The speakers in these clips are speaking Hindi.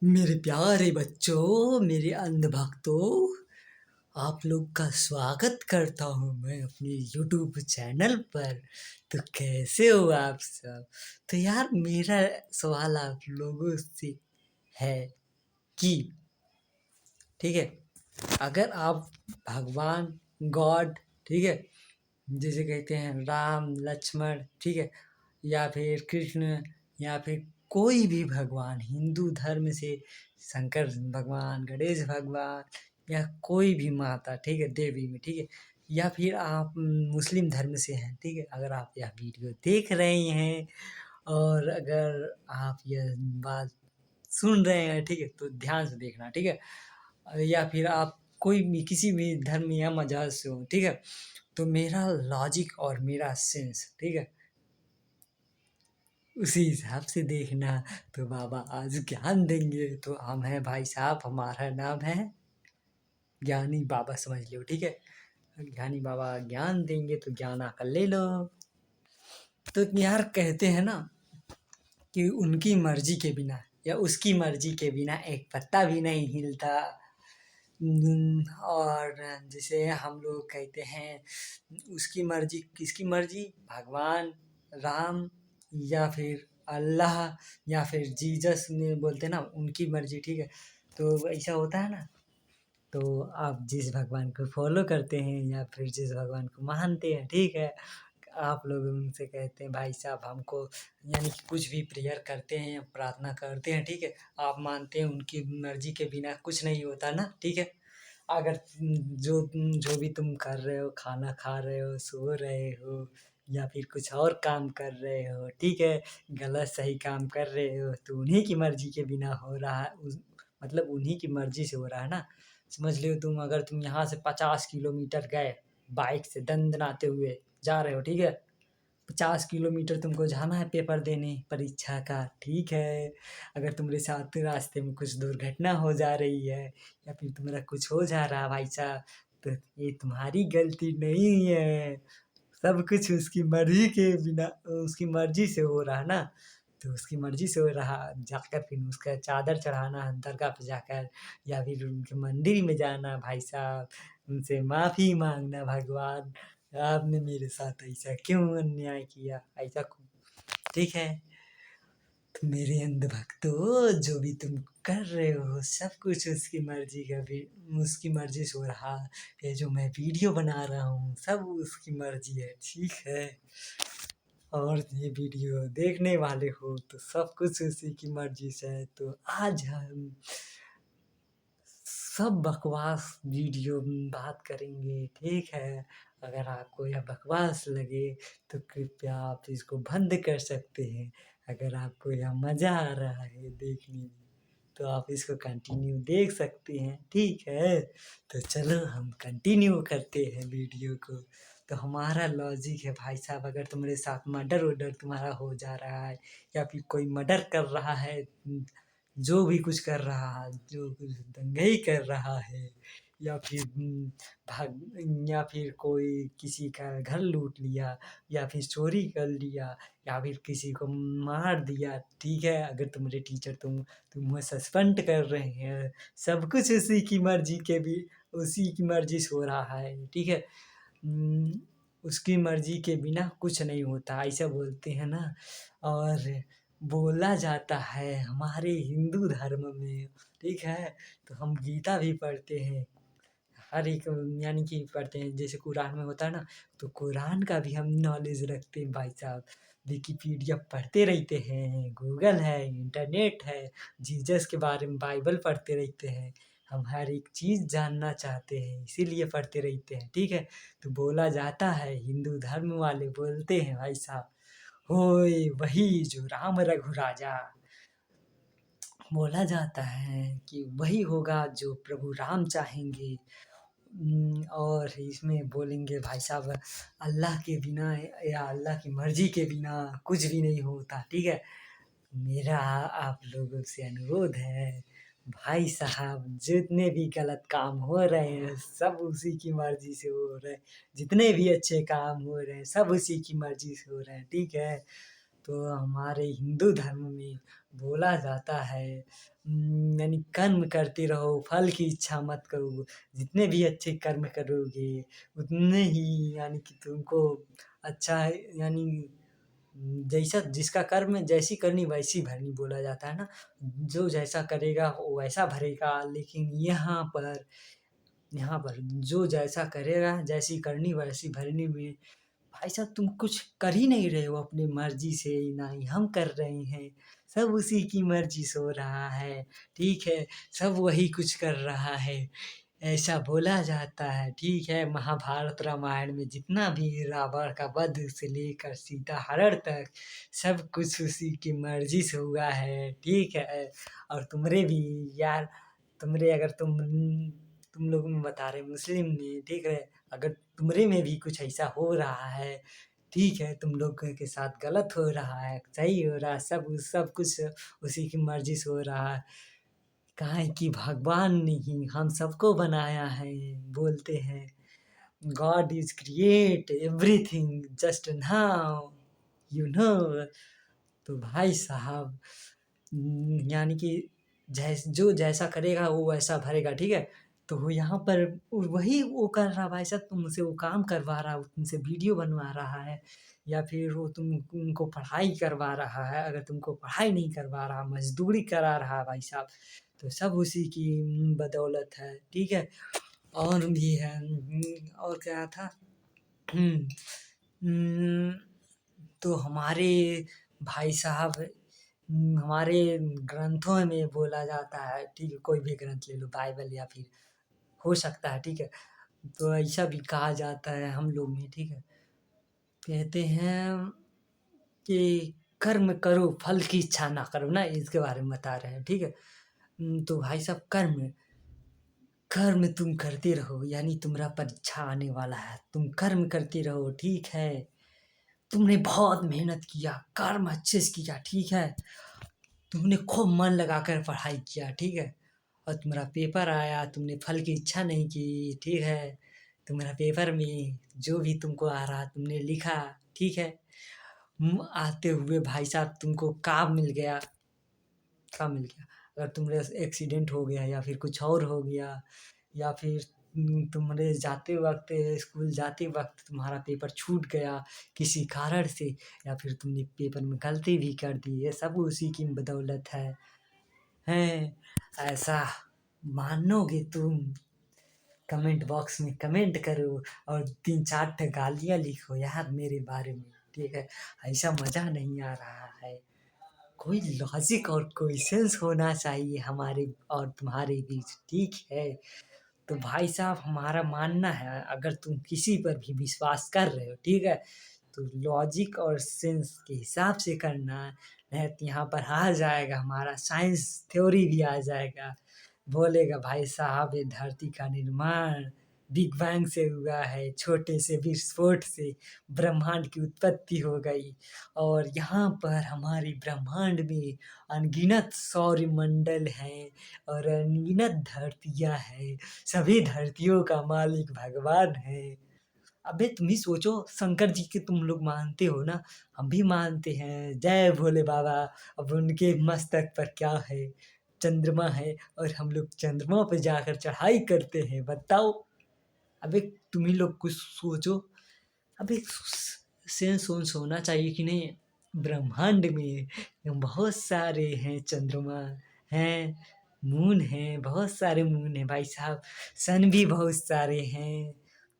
मेरे प्यारे बच्चों, मेरे अंधभक्तों, आप लोग का स्वागत करता हूँ मैं अपने यूट्यूब चैनल पर। तो कैसे हो आप सब? तो यार मेरा सवाल आप लोगों से है कि ठीक है, अगर आप भगवान गॉड, ठीक है, जिसे कहते हैं राम लक्ष्मण, ठीक है, या फिर कृष्ण, या फिर कोई भी भगवान हिंदू धर्म से, शंकर भगवान, गणेश भगवान, या कोई भी माता, ठीक है, देवी में, ठीक है, या फिर आप मुस्लिम धर्म से हैं, ठीक है, अगर आप यह वीडियो देख रहे हैं और अगर आप यह बात सुन रहे हैं, ठीक है, तो ध्यान से देखना, ठीक है, या फिर आप कोई भी किसी भी धर्म या मजहब से हो, ठीक है, तो मेरा लॉजिक और मेरा सेंस, ठीक है, उसी हिसाब से देखना। तो बाबा आज ज्ञान देंगे, तो हम हैं भाई साहब, हमारा नाम है ज्ञानी बाबा, समझ लो, ठीक है। ज्ञानी बाबा ज्ञान देंगे तो ज्ञान आकर ले लो। तो यार कहते हैं ना कि उनकी मर्जी के बिना या उसकी मर्जी के बिना एक पत्ता भी नहीं हिलता। और जिसे हम लोग कहते हैं उसकी मर्जी, किसकी मर्जी? भगवान राम, या फिर अल्लाह, या फिर जीसस में बोलते हैं ना, उनकी मर्जी, ठीक है। तो ऐसा होता है ना, तो आप जिस भगवान को फॉलो करते हैं या फिर जिस भगवान को मानते हैं, ठीक है, आप लोग उनसे कहते हैं भाई साहब हमको, यानी कि कुछ भी प्रेयर करते हैं, प्रार्थना करते हैं, ठीक है, आप मानते हैं उनकी मर्जी के बिना कुछ नहीं होता ना, ठीक है। अगर जो भी तुम कर रहे हो, खाना खा रहे हो, सो रहे हो, या फिर कुछ और काम कर रहे हो, ठीक है, गलत सही काम कर रहे हो, तो उन्हीं की मर्जी के बिना हो रहा है, मतलब उन्हीं की मर्जी से हो रहा है ना। समझ लो तुम, अगर तुम यहाँ से 50 किलोमीटर गए, बाइक से दंदनाते हुए जा रहे हो, ठीक है, 50 किलोमीटर तुमको जाना है पेपर देने परीक्षा का, ठीक है। अगर तुम्हारे साथ रास्ते में कुछ दुर्घटना हो जा रही है या फिर तुम्हारा कुछ हो जा रहा है भाई साहब, तो ये तुम्हारी गलती नहीं है, सब कुछ उसकी मर्जी के बिना, उसकी मर्जी से हो रहा है ना। तो उसकी मर्जी से हो रहा, जाकर फिर उसका चादर चढ़ाना दरगाह पे जाकर, या फिर उनके मंदिर में जाना भाई साहब, उनसे माफ़ी मांगना, भगवान आपने मेरे साथ ऐसा क्यों अन्याय किया, ऐसा ठीक है। तो मेरे अंधभक्तों, जो भी तुम कर रहे हो सब कुछ उसकी मर्जी का भी, उसकी मर्जी से हो रहा। ये जो मैं वीडियो बना रहा हूँ सब उसकी मर्जी है, ठीक है। और ये वीडियो देखने वाले हो तो सब कुछ उसी की मर्जी से है। तो आज हम सब बकवास वीडियो में बात करेंगे, ठीक है। अगर आपको यह बकवास लगे तो कृपया आप इसको बंद कर सकते हैं। अगर आपको यह मज़ा आ रहा है देखने में तो आप इसको कंटिन्यू देख सकते हैं, ठीक है। तो चलो हम कंटिन्यू करते हैं वीडियो को। तो हमारा लॉजिक है भाई साहब, अगर तुम्हारे साथ मर्डर वर्डर तुम्हारा हो जा रहा है, या फिर कोई मर्डर कर रहा है, जो भी कुछ कर रहा है, जो कुछ दंगई कर रहा है, या फिर भाग, या फिर कोई किसी का घर लूट लिया, या फिर चोरी कर लिया, या फिर किसी को मार दिया, ठीक है। अगर तुम्हारे टीचर तुम्हें सस्पेंड कर रहे हैं, सब कुछ उसी की मर्जी के भी, उसी की मर्जी से हो रहा है, ठीक है। उम, उसकी मर्जी के बिना कुछ नहीं होता, ऐसा बोलते हैं ना। और बोला जाता है हमारे हिंदू धर्म में, ठीक है, तो हम गीता भी पढ़ते हैं, हर एक यानी कि पढ़ते हैं, जैसे कुरान में होता है ना, तो कुरान का भी हम नॉलेज रखते हैं भाई साहब। विकिपीडिया पढ़ते रहते हैं, गूगल है, इंटरनेट है, जीसस के बारे में बाइबल पढ़ते रहते हैं। हम हर एक चीज़ जानना चाहते हैं, इसीलिए पढ़ते रहते हैं, ठीक है। तो बोला जाता है, हिंदू धर्म वाले बोलते हैं भाई साहब, होए वही जो राम रघु राजा, बोला जाता है कि वही होगा जो प्रभु राम चाहेंगे। और इसमें बोलेंगे भाई साहब, अल्लाह के बिना या अल्लाह की मर्जी के बिना कुछ भी नहीं होता, ठीक है। मेरा आप लोगों से अनुरोध है भाई साहब, जितने भी गलत काम हो रहे हैं सब उसी की मर्जी से हो रहे हैं, जितने भी अच्छे काम हो रहे हैं सब उसी की मर्जी से हो रहे हैं, ठीक है। तो हमारे हिंदू धर्म में बोला जाता है यानी कर्म करते रहो, फल की इच्छा मत करो। जितने भी अच्छे कर्म करोगे, उतने ही यानी कि तुमको अच्छा है यानी जैसा जिसका कर्म जैसी करनी वैसी भरनी बोला जाता है ना। जो जैसा करेगा वो वैसा भरेगा, लेकिन यहाँ पर जो जैसा करेगा, जैसी करनी वैसी भरनी में भाई साहब तुम कुछ कर ही नहीं रहे हो अपनी मर्जी से, ना ही हम कर रहे हैं। सब उसी की मर्जी से हो रहा है, ठीक है? सब वही कुछ कर रहा है, ऐसा बोला जाता है, ठीक है? महाभारत रामायण में जितना भी रावण का वध से लेकर सीता हरण तक सब कुछ उसी की मर्जी से हुआ है, ठीक है? और तुमरे भी यार, तुमरे अगर तुम लोग में बता रहे मुस्लिम में, ठीक है? अगर तुमरे में भी कुछ ऐसा हो रहा है, ठीक है? तुम लोग के साथ गलत हो रहा है, सही हो रहा है, सब कुछ उसी की मर्जी से हो रहा है। काहे कि भगवान ने ही हम सबको बनाया है, बोलते हैं God is create everything just now, you know. तो भाई साहब यानी कि जो जैसा करेगा वो वैसा भरेगा, ठीक है? तो वो यहाँ पर वही वो कर रहा भाई साहब, तुमसे वो काम करवा रहा, वो तुमसे वीडियो बनवा रहा है, या फिर वो तुमको पढ़ाई करवा रहा है। अगर तुमको पढ़ाई नहीं करवा रहा, मजदूरी करा रहा भाई साहब, तो सब उसी की बदौलत है, ठीक है? और भी है और क्या था? हुँ, उम, तो हमारे भाई साहब हमारे ग्रंथों में बोला जाता है, ठीक है? कोई भी ग्रंथ ले लो, बाइबल या फिर हो सकता है, ठीक है? तो ऐसा भी कहा जाता है हम लोग में, ठीक है? कहते हैं कि कर्म करो, फल की इच्छा ना करो ना, इसके बारे में बता रहे हैं, ठीक है? तो भाई साहब कर्म तुम करते रहो, यानी तुम्हारा परीक्षा आने वाला है, तुम कर्म करते रहो, ठीक है? तुमने बहुत मेहनत किया, कर्म अच्छे से किया, ठीक है? तुमने खूब मन लगाकर पढ़ाई किया, ठीक है? और तुम्हारा पेपर आया, तुमने फल की इच्छा नहीं की, ठीक है? तुम्हारा पेपर में जो भी तुमको आ रहा तुमने लिखा, ठीक है? आते हुए भाई साहब तुमको काम मिल गया, काम मिल गया। अगर तुम्हारे एक्सीडेंट हो गया या फिर कुछ और हो गया, या फिर तुम्हारे जाते वक़्त स्कूल जाते वक़्त तुम्हारा पेपर छूट गया किसी कारण से, या फिर तुमने पेपर में गलती भी कर दी, ये सब उसी की बदौलत है। हैं, ऐसा मानोगे तुम? कमेंट बॉक्स में कमेंट करो और 3-4 ठे गालियाँ लिखो यार मेरे बारे में, ठीक है? ऐसा मज़ा नहीं आ रहा है। कोई लॉजिक और कोई सेंस होना चाहिए हमारे और तुम्हारे बीच, ठीक है? तो भाई साहब हमारा मानना है, अगर तुम किसी पर भी विश्वास कर रहे हो, ठीक है? तो लॉजिक और सेंस के हिसाब से करना, नहीं तो यहाँ पर आ जाएगा हमारा साइंस थ्योरी भी आ जाएगा। बोलेगा भाई साहब ये धरती का निर्माण बिग बैंग से हुआ है, छोटे से विस्फोट से ब्रह्मांड की उत्पत्ति हो गई, और यहाँ पर हमारे ब्रह्मांड में अनगिनत सौरमंडल हैं और अनगिनत धरतियाँ हैं। सभी धरतियों का मालिक भगवान है। अबे तुम ही सोचो, शंकर जी के तुम लोग मानते हो ना, हम भी मानते हैं, जय भोले बाबा। अब उनके मस्तक पर क्या है? चंद्रमा है, और हम लोग चंद्रमा पे जाकर चढ़ाई करते हैं, बताओ। अबे तुम ही लोग कुछ सोचो। अबे सेंस वेंस होना चाहिए कि नहीं? ब्रह्मांड में बहुत सारे हैं चंद्रमा हैं, मून हैं, बहुत सारे मून हैं भाई साहब, सन भी बहुत सारे हैं।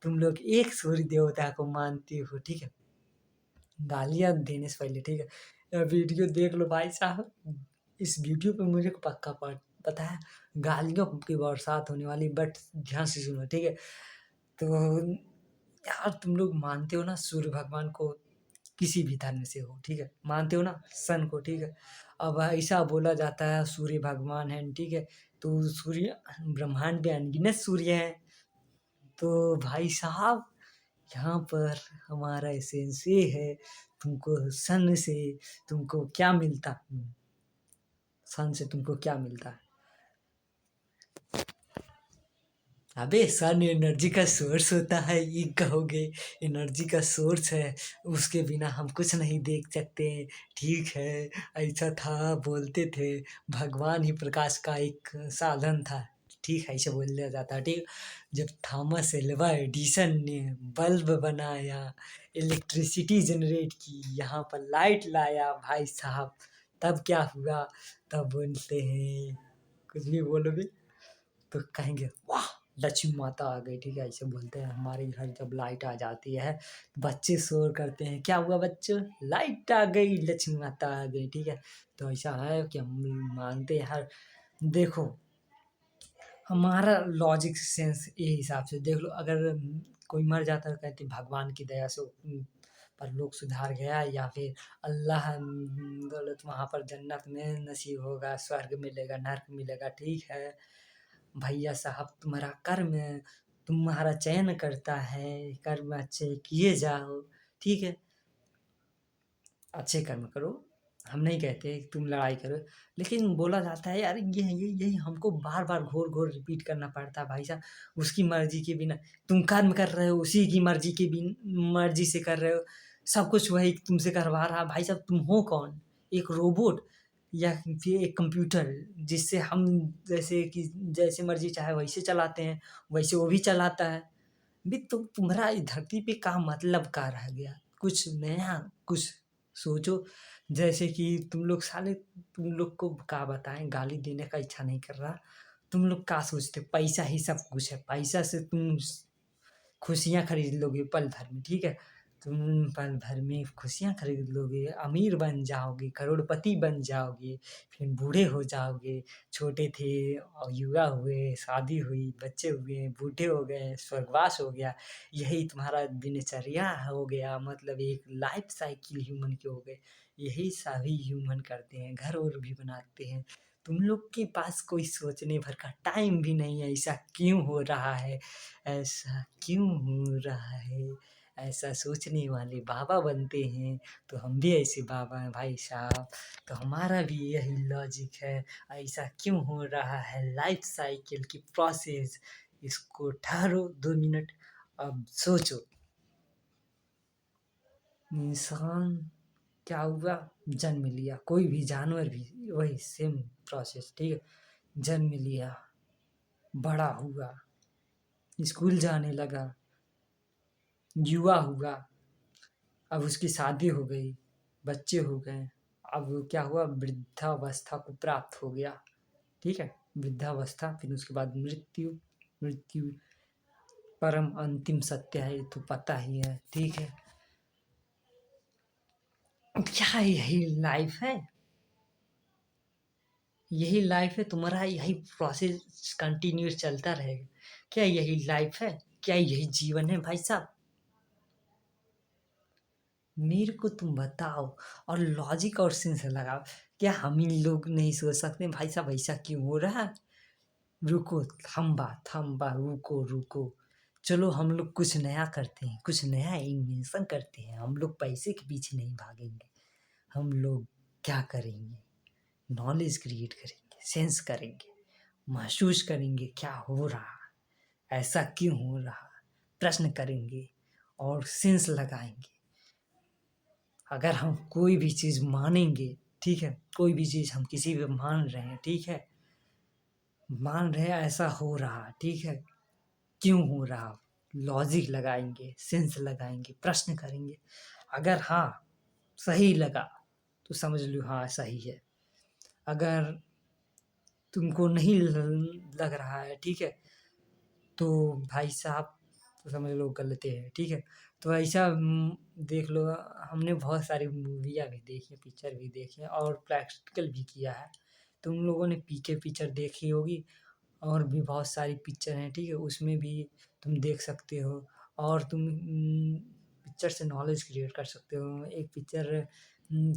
तुम लोग एक सूर्य देवता को मानते हो, ठीक है? गालियाँ देने से पहले, ठीक है? वीडियो देख लो भाई साहब, इस वीडियो पे मुझे पक्का पता है गालियों की बरसात होने वाली, बट ध्यान से सुनो, ठीक है? तो यार तुम लोग मानते हो ना सूर्य भगवान को, किसी भी धर्म से हो, ठीक है? मानते हो ना सन को, ठीक है? अब ऐसा बोला जाता है सूर्य भगवान है, ठीक है? तो सूर्य ब्रह्मांड में अनगिनत सूर्य हैं। तो भाई साहब यहाँ पर हमारा एसेंस ये है, तुमको सन से तुमको क्या मिलता? सन से तुमको क्या मिलता है? अबे सन एनर्जी का सोर्स होता है, ये कहोगे एनर्जी का सोर्स है, उसके बिना हम कुछ नहीं देख सकते। ठीक है, ऐसा था, बोलते थे भगवान ही प्रकाश का एक साधन था। ठीक है, ऐसे बोल दिया जाता है। ठीक, जब थॉमस एल्वा एडिसन ने बल्ब बनाया, इलेक्ट्रिसिटी जनरेट की, यहाँ पर लाइट लाया भाई साहब, तब क्या हुआ? तब बोलते हैं, कुछ भी बोलोगे तो कहेंगे वाह, लक्ष्मी माता आ गई। ठीक है, ऐसे बोलते हैं। हमारे घर जब लाइट आ जाती है, बच्चे शोर करते हैं, क्या हुआ बच्चों, लाइट आ गई, लक्ष्मी माता आ गई। ठीक है, तो ऐसा है कि हम मानते हैं हर, देखो हमारा लॉजिक सेंस ये हिसाब से देख लो, अगर कोई मर जाता है, कहते हैं भगवान की दया से परलोक सुधार गया, या फिर अल्लाह दौलत वहाँ पर जन्नत में नसीब होगा, स्वर्ग मिलेगा, नर्क मिलेगा। ठीक है भैया साहब, तुम्हारा कर्म तुम्हारा चयन करता है, कर्म अच्छे किए जाओ। ठीक है, अच्छे कर्म करो, हम नहीं कहते कि तुम लड़ाई करो, लेकिन बोला जाता है यार, ये यही हमको बार बार घोर घोर रिपीट करना पड़ता है भाई साहब। उसकी मर्जी के बिना तुम कर्म कर रहे हो, उसी की मर्जी के बिन मर्जी से कर रहे हो, सब कुछ वही तुमसे करवा रहा है। भाई साहब तुम हो कौन, एक रोबोट या फिर एक कंप्यूटर, जिससे हम जैसे कि जैसे मर्जी चाहे वैसे चलाते हैं, वैसे वो भी चलाता है भी। तो तुम्हारा इस धरती पे का मतलब का रह गया, कुछ नया कुछ सोचो। जैसे कि तुम लोग साले, तुम लोग को क्या बताएं, गाली देने का इच्छा नहीं कर रहा। तुम लोग क्या सोचते, पैसा ही सब कुछ है, पैसा से तुम खुशियाँ खरीद लोगे पल भर में। ठीक है, तुम पल भर में खुशियाँ खरीद लोगे, अमीर बन जाओगे, करोड़पति बन जाओगे, फिर बूढ़े हो जाओगे। छोटे थे और युवा हुए, शादी हुई, बच्चे हुए, बूढ़े हो गए, स्वर्गवास हो गया। यही तुम्हारा दिनचर्या हो गया, मतलब एक लाइफ साइकिल ह्यूमन की हो गई। यही सभी ह्यूमन करते हैं, घर और भी बनाते हैं। तुम लोग के पास कोई सोचने भर का टाइम भी नहीं है, ऐसा क्यों हो रहा है, ऐसा क्यों हो रहा है? ऐसा सोचने वाले बाबा बनते हैं, तो हम भी ऐसे बाबा हैं भाई साहब। तो हमारा भी यही लॉजिक है, ऐसा क्यों हो रहा है, लाइफ साइकिल की प्रोसेस। इसको ठहरो 2 मिनट, अब सोचो। इंसान क्या हुआ, जन्म लिया, कोई भी जानवर भी वही सेम प्रोसेस। ठीक है, जन्म लिया, बड़ा हुआ, स्कूल जाने लगा, युवा हुआ, अब उसकी शादी हो गई, बच्चे हो गए, अब क्या हुआ, वृद्धावस्था को प्राप्त हो गया। ठीक है, वृद्धावस्था, फिर उसके बाद मृत्यु। मृत्यु परम अंतिम सत्य है, ये तो पता ही है। ठीक है, क्या यही लाइफ है? यही लाइफ है तुम्हारा, यही प्रोसेस कंटिन्यूस चलता रहेगा? क्या यही लाइफ है? क्या यही जीवन है भाई साहब? मेरे को तुम बताओ, और लॉजिक और सेंस लगाओ। क्या हम ही लोग नहीं सोच सकते भाई साहब ऐसा क्यों हो रहा है? रुको, थम्बा थम्बा, रुको रुको, चलो हम लोग कुछ नया करते हैं, कुछ नया इन्वेंशन करते हैं। हम लोग पैसे के पीछे नहीं भागेंगे, हम लोग क्या करेंगे, नॉलेज क्रिएट करेंगे, सेंस करेंगे, महसूस करेंगे क्या हो रहा है, ऐसा क्यों हो रहा है, प्रश्न करेंगे और सेंस लगाएंगे। अगर हम कोई भी चीज़ मानेंगे, ठीक है, कोई भी चीज़ हम किसी पे मान रहे हैं, ठीक है, मान रहे हैं ऐसा हो रहा, ठीक है, क्यों हो रहा, लॉजिक लगाएंगे, सेंस लगाएंगे, प्रश्न करेंगे। अगर हाँ सही लगा तो समझ लो हाँ सही है। अगर तुमको नहीं लग रहा है, ठीक है, तो भाई साहब तो समझ लो गलत है। ठीक है, तो ऐसा देख लो, हमने बहुत सारी मूवियाँ भी देखी हैं, पिक्चर भी देखी है और प्रैक्टिकल भी किया है। तुम लोगों ने पीके पिक्चर देखी होगी, और भी बहुत सारी पिक्चर हैं। ठीक है, उसमें भी तुम देख सकते हो, और तुम पिक्चर से नॉलेज क्रिएट कर सकते हो। एक पिक्चर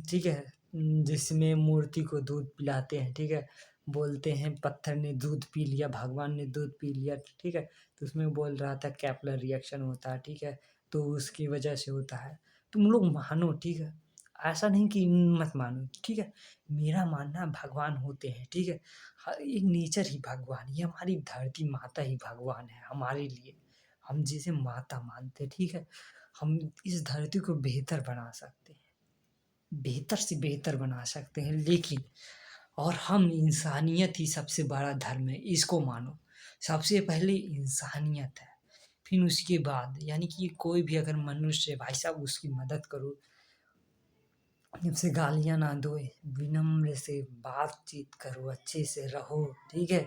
ठीक है, जिसमें मूर्ति को दूध पिलाते हैं। ठीक है, बोलते हैं पत्थर ने दूध पी लिया, भगवान ने दूध पी लिया। ठीक है, तो उसमें बोल रहा था कैपलर रिएक्शन होता है। ठीक है, तो उसकी वजह से होता है। तुम लोग मानो, ठीक है, ऐसा नहीं कि मत मानो, ठीक है? मेरा मानना भगवान होते हैं, ठीक है? ये नेचर ही भगवान, ये हमारी धरती माता ही भगवान है हमारे लिए। हम जिसे माता मानते हैं, ठीक है? हम इस धरती को बेहतर बना सकते हैं, बेहतर से बेहतर बना सकते हैं, लेकिन और हम इंसानियत ही सबसे बड़ा धर्म है, इसको मानो। सबसे पहले इंसानियत है, फिर उसके बाद यानी कि कोई भी अगर मनुष्य है भाई साहब उसकी मदद करो, उसे गालियाँ ना दो, विनम्र से बातचीत करो, अच्छे से रहो, ठीक है?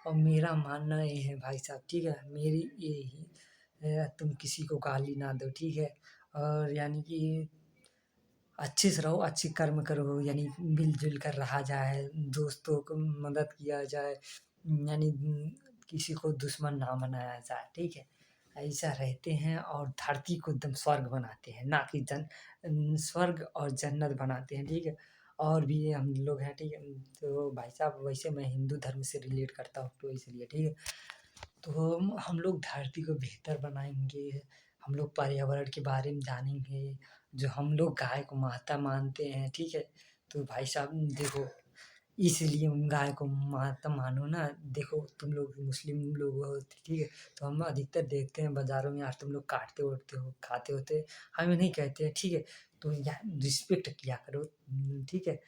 और मेरा मानना ये है भाई साहब, ठीक है? मेरी यही तुम किसी को गाली ना दो, ठीक है? और यानी कि अच्छे से रहो, अच्छे कर्म करो, यानी मिल-जुल कर रहा जाए, दोस्तों को मदद किया जाए, यानी किसी को दुश्मन ना बनाया जाए, ठीक है? ऐसा रहते हैं और धरती को एकदम स्वर्ग बनाते हैं, ना कि स्वर्ग और जन्नत बनाते हैं, ठीक है? और भी हम लोग हैं, ठीक है? तो भाई साहब वैसे मैं हिंदू धर्म से रिलेट करता हूँ तो इसलिए, ठीक है? तो हम लोग धरती को बेहतर बनाएँगे, हम लोग पर्यावरण के बारे में जानेंगे, जो हम लोग गाय को माता मानते हैं, ठीक है? तो भाई साहब देखो, इसलिए गाय को माता मानो ना, देखो तुम लोग मुस्लिम लोग हो, ठीक है? तो हम अधिकतर देखते हैं बाज़ारों में यार तुम लोग काटते-वाटते हो, खाते-वाते, हम ये नहीं कहते हैं, ठीक है? तो यार रिस्पेक्ट किया करो, ठीक है?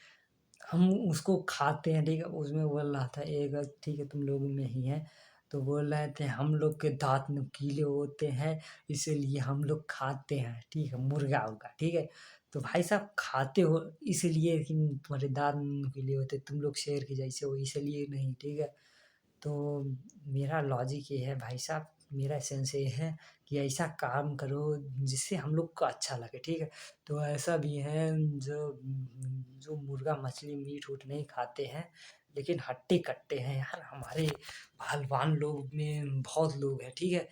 हम उसको खाते हैं, ठीक है? उसमें बोल रहा था एक, ठीक है तुम लोग में ही है, तो बोल रहे थे हम लोग के दाँत नुकीले होते हैं, इसीलिए हम लोग खाते हैं, ठीक है? मुर्गा-उर्गा, ठीक है? तो भाई साहब खाते हो इसलिए कि तुम्हारे दाँत नुकीले होते, तुम लोग शेर के जैसे हो इसलिए नहीं, ठीक है? तो मेरा लॉजिक ये है भाई साहब, मेरा सेंस ये है कि ऐसा काम करो जिससे हम लोग को अच्छा लगे, ठीक है? तो ऐसा भी है जो मुर्गा, मछली, मीट-वूट नहीं खाते हैं, लेकिन हट्टे-कट्टे हैं यार हमारे पहलवान लोग में बहुत लोग हैं, ठीक है?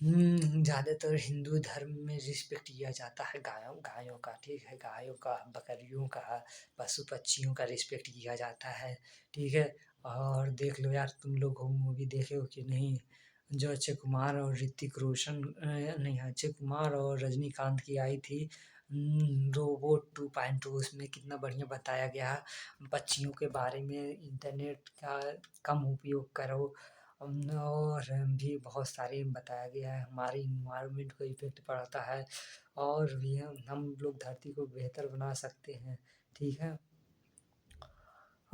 ज़्यादातर हिंदू धर्म में रिस्पेक्ट किया जाता है गायों गायों का, ठीक है? गायों का, बकरियों का, पशु-पक्षियों का रिस्पेक्ट किया जाता है, ठीक है? और देख लो यार तुम लोग वो मूवी देखे हो कि नहीं? जो अक्षय कुमार और ऋतिक रोशन नहीं अक्षय कुमार और रजनीकांत की आई थी रोबोट 2.0 उसमें कितना बढ़िया बताया गया पक्षियों के बारे में, इंटरनेट का कम उपयोग करो। और भी बहुत सारे बताया गया है, हमारे इन्वायरमेंट को इफ़ेक्ट पड़ता है और भी हम लोग धरती को बेहतर बना सकते हैं, ठीक है?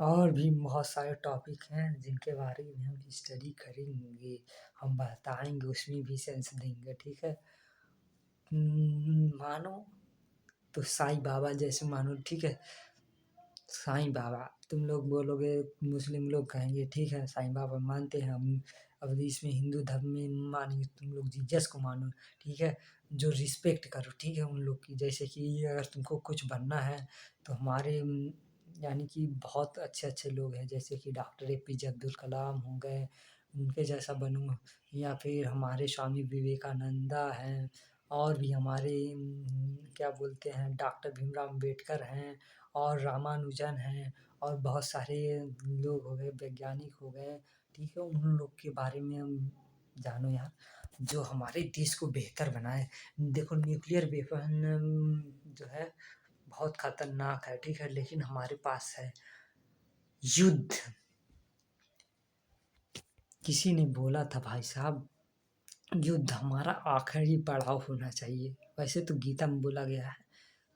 और भी बहुत सारे टॉपिक हैं जिनके बारे में हम स्टडी करेंगे, हम बताएँगे, उसमें भी सेंस देंगे, ठीक है? मानो तो साईं बाबा जैसे मानो, ठीक है? साईं बाबा, तुम लोग बोलोगे मुस्लिम लोग कहेंगे ठीक है साईं बाबा मानते हैं हम, अब इसमें हिंदू धर्म में मानेंगे तुम लोग जीसस को मानो, ठीक है? जो रिस्पेक्ट करो, ठीक है? उन लोग की जैसे कि अगर तुमको कुछ बनना है तो हमारे यानी कि बहुत अच्छे-अच्छे लोग हैं जैसे कि डॉक्टर एपीजे अब्दुल कलाम हो गए, उनके जैसा बनूँ या फिर हमारे स्वामी विवेकानंदा हैं और भी हमारे क्या बोलते हैं डॉक्टर भीमराव अम्बेडकर हैं और रामानुजन हैं और बहुत सारे लोग हो गए, वैज्ञानिक हो गए, ठीक है? उन लोग के बारे में हम जानो यार, जो हमारे देश को बेहतर बनाए। देखो न्यूक्लियर वेपन जो है बहुत खतरनाक है, ठीक है? लेकिन हमारे पास है युद्ध। किसी ने बोला था भाई साहब युद्ध हमारा आखिरी पड़ाव होना चाहिए। वैसे तो गीता में बोला गया है।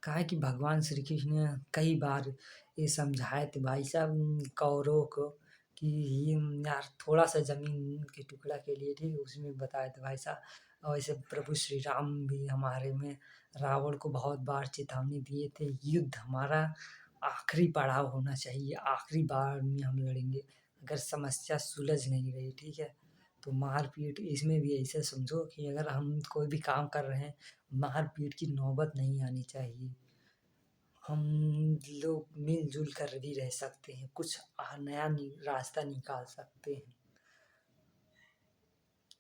कहा है कि भगवान श्री कृष्ण ने कई बार ये समझाए थे भाई साहब कौरवों को कि ये यार थोड़ा-सा ज़मीन के टुकड़ा के लिए ठीक है, उसमें बताए थे भाई साहब। और वैसे प्रभु श्री राम भी हमारे में रावण को बहुत बार चेतावनी दिए थे, युद्ध हमारा आखिरी पड़ाव होना चाहिए, आखिरी बार में हम लड़ेंगे। अगर समस्या सुलझ नहीं रही, ठीक है? तो मार-पीट इसमें भी ऐसे समझो कि अगर हम कोई भी काम कर रहे हैं, मार-पीट की नौबत नहीं आनी चाहिए। हम लोग मिल-जुल कर भी रह सकते हैं, कुछ नया रास्ता निकाल सकते हैं,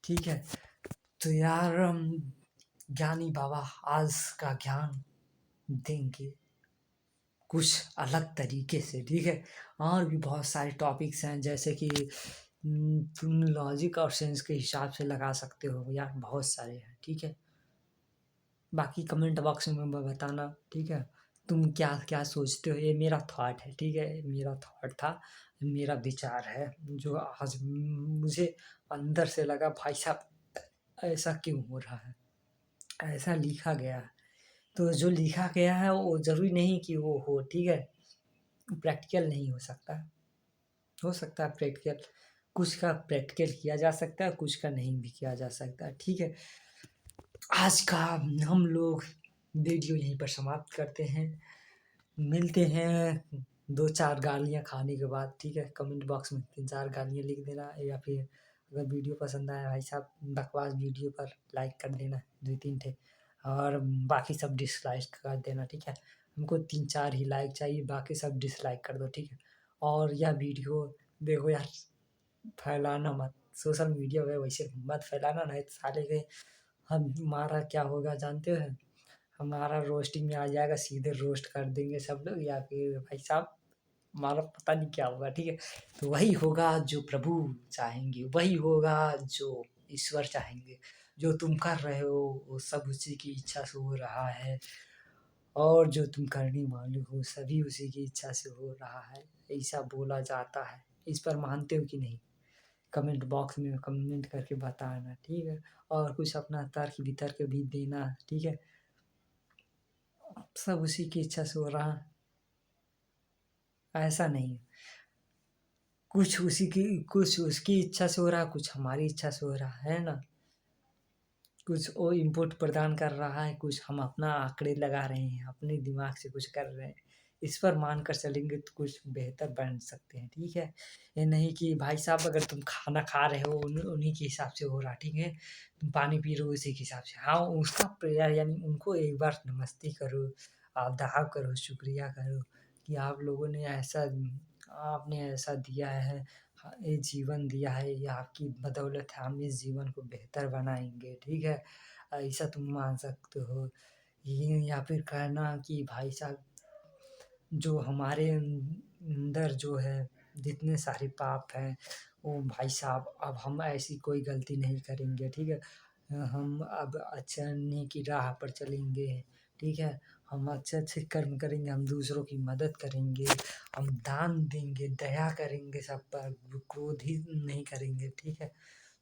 ठीक है? तो यार ज्ञानी बाबा आज का ज्ञान देंगे, कुछ अलग तरीके से, ठीक है? और भी बहुत सारे टॉपिक्स हैं जैसे कि तुम लॉजिक और सेंस के हिसाब से लगा सकते हो यार बहुत सारे हैं, ठीक है? बाकी कमेंट बॉक्स में बताना, ठीक है? तुम क्या क्या सोचते हो, ये मेरा थॉट है, ठीक है, मेरा थॉट था, मेरा विचार है, जो आज मुझे अंदर से लगा भाई साहब ऐसा क्यों हो रहा है, ऐसा लिखा गया है। तो जो लिखा गया है वो ज़रूरी नहीं कि वो हो, ठीक है, प्रैक्टिकल नहीं हो सकता है प्रैक्टिकल, कुछ का प्रैक्टिकल किया जा सकता है, कुछ का नहीं भी किया जा सकता, ठीक है। आज का हम लोग वीडियो यहीं पर समाप्त करते हैं, मिलते हैं 2-4 गालियाँ खाने के बाद, ठीक है। कमेंट बॉक्स में 3-4 गालियाँ लिख देना, या फिर अगर वीडियो पसंद आया भाई साहब बकवास वीडियो पर लाइक कर देना 2-3 ठे, और बाकी सब डिसलाइक कर देना, ठीक है। हमको 3-4 ही लाइक चाहिए, बाकी सब डिसलाइक कर दो, ठीक है। और यह वीडियो देखो यार, फैलाना मत, सोशल मीडिया पे वैसे मत फैलाना, नहीं तो साले के हमारा क्या होगा जानते हो? हमारा रोस्टिंग में आ जाएगा, सीधे रोस्ट कर देंगे सब लोग, या फिर भाई साहब हमारा पता नहीं क्या होगा, ठीक है। तो वही होगा जो प्रभु चाहेंगे, वही होगा जो ईश्वर चाहेंगे, जो तुम कर रहे हो वो सब उसी की इच्छा से हो रहा है, और जो तुम करने वाले हो सभी उसी की इच्छा से हो रहा है, ऐसा बोला जाता है। इस पर मानते हो कि नहीं? कमेंट बॉक्स में कमेंट करके बताना, ठीक है। और कुछ अपना तर्क वितर्क भी देना, ठीक है। सब उसी की इच्छा से हो रहा है, ऐसा नहीं है। कुछ उसकी इच्छा से हो रहा है, कुछ हमारी इच्छा से हो रहा है ना। कुछ वो इनपुट प्रदान कर रहा है, कुछ हम अपना आंकड़े लगा रहे हैं, अपने दिमाग से कुछ कर रहे हैं। इस पर मानकर चलेंगे तो कुछ बेहतर बन सकते हैं, ठीक है। ये नहीं कि भाई साहब अगर तुम खाना खा रहे हो उन्हीं के हिसाब से हो रहा, ठीक है। तुम पानी पी रहे हो उसी के हिसाब से, हाँ उसका प्रेयर यानी उनको एक बार नमस्ते करो, आदाब करो, शुक्रिया करो कि आप लोगों ने ऐसा, आपने ऐसा दिया है, हाँ, ये जीवन दिया है, ये आपकी बदौलत है, हम इस जीवन को बेहतर बनाएँगे, ठीक है? ऐसा तुम मान सकते हो। ये या फिर कहना कि भाई साहब जो हमारे अंदर जो है जितने सारे पाप हैं, वो भाई साहब अब हम ऐसी कोई गलती नहीं करेंगे, ठीक है? हम अब अच्छे की राह पर चलेंगे, ठीक है? हम अच्छे-अच्छे कर्म करेंगे, हम दूसरों की मदद करेंगे, हम दान देंगे, दया करेंगे सब पर, क्रोध ही नहीं करेंगे, ठीक है?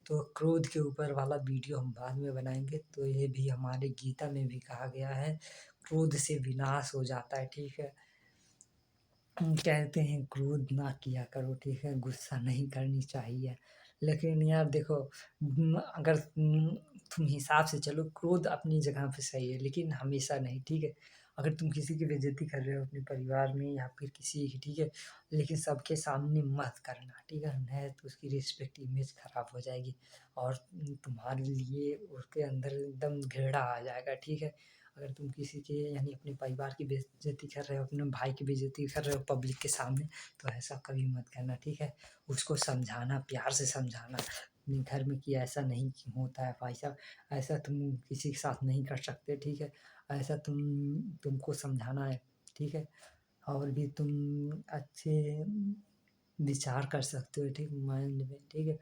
तो क्रोध के ऊपर वाला वीडियो हम बाद में बनाएँगे, तो ये भी हमारे गीता में भी कहा गया है, क्रोध से विनाश हो जाता है, ठीक है? कहते हैं क्रोध ना किया करो, ठीक है, गुस्सा नहीं करनी चाहिए। लेकिन यार देखो, अगर तुम हिसाब से चलो, क्रोध अपनी जगह पे सही है, लेकिन हमेशा नहीं, ठीक है। अगर तुम किसी की बेइज्जती कर रहे हो अपने परिवार में या फिर किसी की, ठीक है, लेकिन सबके सामने मत करना, ठीक है, नहीं तो उसकी रिस्पेक्ट इमेज खराब हो जाएगी, और तुम्हारे लिए उसके अंदर एकदम घृणा आ जाएगा, ठीक है। अगर तुम किसी के यानी अपने परिवार की बेइज्जती कर रहे हो, अपने भाई की बेइज्जती कर रहे हो पब्लिक के सामने, तो ऐसा कभी मत करना, ठीक है। उसको समझाना, प्यार से समझाना अपने घर में कि ऐसा नहीं होता है भाई साहब, ऐसा तुम किसी के साथ नहीं कर सकते, ठीक है। ऐसा तुमको समझाना है, ठीक है। और भी तुम अच्छे विचार कर सकते हो, ठीक, माइंड में, ठीक है।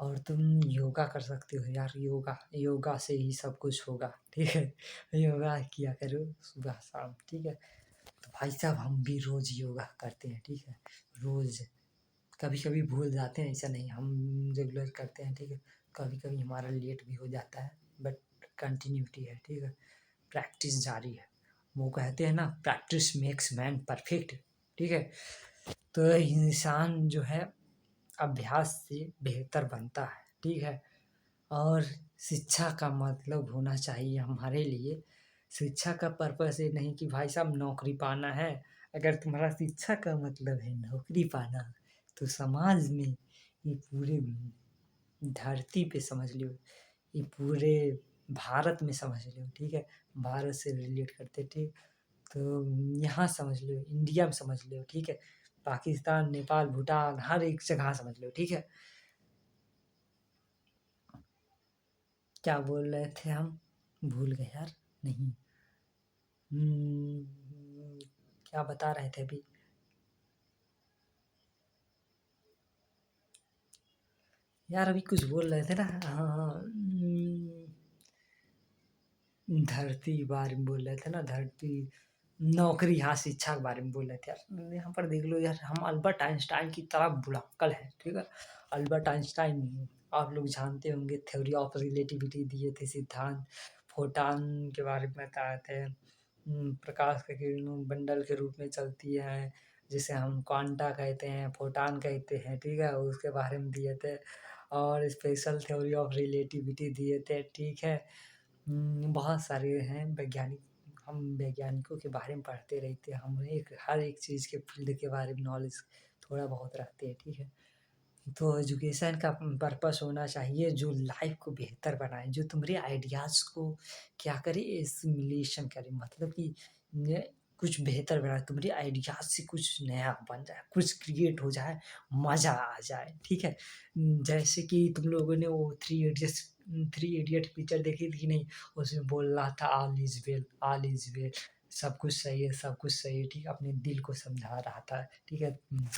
और तुम योगा कर सकते हो यार, योगा योगा से ही सब कुछ होगा, ठीक है। योगा किया करो सुबह शाम, ठीक है। तो भाई साहब हम भी रोज़ योगा करते हैं, ठीक है, रोज़। कभी कभी भूल जाते हैं, ऐसा नहीं, हम रेगुलर करते हैं, ठीक है। कभी कभी हमारा लेट भी हो जाता है, बट कंटिन्यूटी है, ठीक है, प्रैक्टिस जारी है। वो कहते हैं ना, प्रैक्टिस मेक्स मैन परफेक्ट, ठीक है। तो इंसान जो है अभ्यास से बेहतर बनता है, ठीक है। और शिक्षा का मतलब होना चाहिए हमारे लिए, शिक्षा का पर्पस ये नहीं कि भाई साहब नौकरी पाना है। अगर तुम्हारा शिक्षा का मतलब है नौकरी पाना, तो समाज में ये पूरे धरती पे समझ लो, ये पूरे भारत में समझ लो, ठीक है। भारत से रिलेट करते, ठीक। तो यहाँ समझ लो, इंडिया में समझ लो, ठीक है। पाकिस्तान, नेपाल, भूटान हर एक जगह समझ लो, ठीक है। क्या बोल रहे थे हम? भूल गए यार। नहीं। हम्म, क्या बता रहे थे अभी? यार अभी कुछ बोल रहे थे ना, हाँ हाँ, धरती बारे में बोल रहे थे ना, धरती नौकरी, हाँ, शिक्षा के बारे में बोल रहे थे यार। यहाँ पर देख लो यार, हम अल्बर्ट आइंस्टाइन की तरह बुड़क्कल हैं, ठीक है? अल्बर्ट आइंस्टाइन आप लोग जानते होंगे, थ्योरी ऑफ रिलेटिविटी दिए थे सिद्धांत, फोटॉन के बारे में बताए थे। प्रकाश की किरणों बंडल के रूप में चलती हैं, जिसे हम क्वांटा कहते हैं, फोटॉन कहते हैं, ठीक है? उसके बारे में दिए थे। और स्पेशल थ्योरी ऑफ रिलेटिविटी दिए थे, ठीक है? बहुत सारे हैं वैज्ञानिक, हम वैज्ञानिकों के बारे में पढ़ते रहते हैं, हम हर एक चीज़ के फील्ड के बारे में नॉलेज थोड़ा बहुत रखते हैं, ठीक है? तो एजुकेशन का पर्पस होना चाहिए जो लाइफ को बेहतर बनाए, जो तुम्हारे आइडियाज़ को क्या करे, एसिमिलेशन करे, मतलब कि ने कुछ बेहतर बनाए, तुम्हारे आइडियाज़ से कुछ नया बन जाए, कुछ क्रिएट हो जाए, मज़ा आ जाए, ठीक है? जैसे कि तुम लोगों ने वो थ्री इडियट पिक्चर देखी थी कि नहीं? उसमें बोल रहा था ऑल इज़ वेल, सब कुछ सही है, सब कुछ सही है, ठीक है? अपने दिल को समझा रहा था, ठीक है?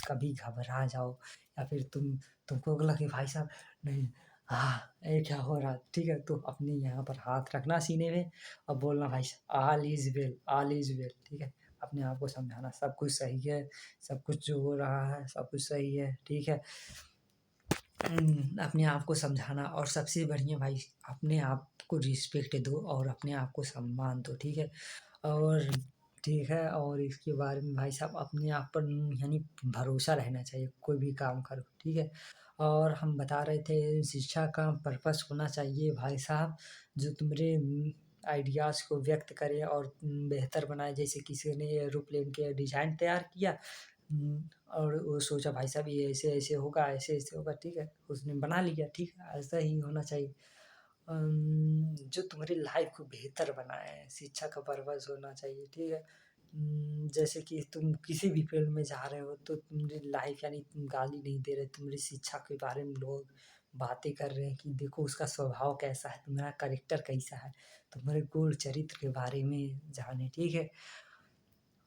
कभी घबरा जाओ या फिर तुमको लगा कि भाई साहब नहीं, हाँ, ये क्या हो रहा है, ठीक है? तो अपने यहाँ पर हाथ रखना सीने में और बोलना भाई साहब ऑल इज़ वेल, ठीक है? अपने आप को समझाना सब कुछ सही है, सब कुछ जो हो रहा है सब कुछ सही है, ठीक है? अपने आप को समझाना, और सबसे बढ़िया भाई अपने आप को रिस्पेक्ट दो और अपने आप को सम्मान दो, ठीक है? और ठीक है, और इसके बारे में भाई साहब अपने आप पर यानी भरोसा रहना चाहिए, कोई भी काम करो, ठीक है? और हम बता रहे थे शिक्षा का पर्पस होना चाहिए भाई साहब, जो तुम्हारे आइडियाज़ को व्यक्त करे और बेहतर बनाए। जैसे किसी ने एरोप्लेन के डिज़ाइन तैयार किया, और वो सोचा भाई साहब ये ऐसे-ऐसे होगा, ऐसे-ऐसे होगा, ठीक है? उसने बना लिया, ठीक है? ऐसा ही होना चाहिए। जो तुम्हारी लाइफ को बेहतर बनाए, शिक्षा का पर्पस होना चाहिए, ठीक है? जैसे कि तुम किसी भी फील्ड में जा रहे हो तो तुम्हारी लाइफ यानी तुम गाली नहीं दे रहे, तुम्हारी शिक्षा के बारे में लोग बातें कर रहे हैं कि देखो उसका स्वभाव कैसा है, तुम्हारा कैरेक्टर कैसा है, तुम्हारे गुण चरित्र के बारे में जाने, ठीक है?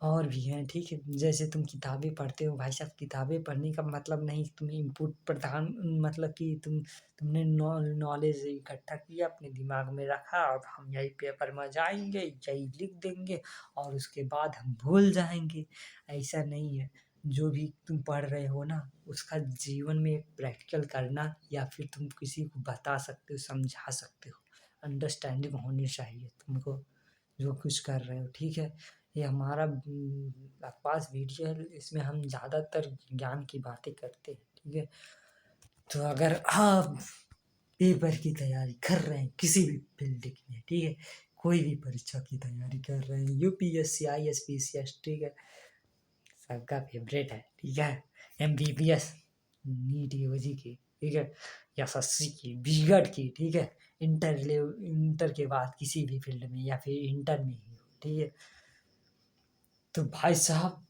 और भी हैं, ठीक है? जैसे तुम किताबें पढ़ते हो भाई साहब, किताबें पढ़ने का मतलब नहीं तुम इनपुट प्रदान, मतलब कि तुमने नॉलेज इकट्ठा किया, अपने दिमाग में रखा, अब हम यही पेपर में जाएँगे, यही लिख देंगे और उसके बाद हम भूल जाएँगे, ऐसा नहीं है। जो भी तुम पढ़ रहे हो ना, उसका जीवन में प्रैक्टिकल करना या फिर तुम किसी को बता सकते हो, समझा सकते हो। अंडरस्टैंडिंग होनी चाहिए तुमको, जो कुछ कर रहे हो, ठीक है? ये हमारा पास वीडियो है, इसमें हम ज़्यादातर ज्ञान की बातें करते हैं, ठीक है? तो अगर आप पेपर की तैयारी कर रहे हैं किसी भी फील्ड में, ठीक है? कोई भी परीक्षा की तैयारी कर रहे हैं, यूपीएससी, आईएएस, ठीक है? सबका फेवरेट है, ठीक है? एमबीबीएस, नीट यूजी की, ठीक है? एसएससी की, बीएड की, ठीक है? इंटर के बाद किसी भी फील्ड में या फिर इंटर में ही हो, ठीक है? तो भाई साहब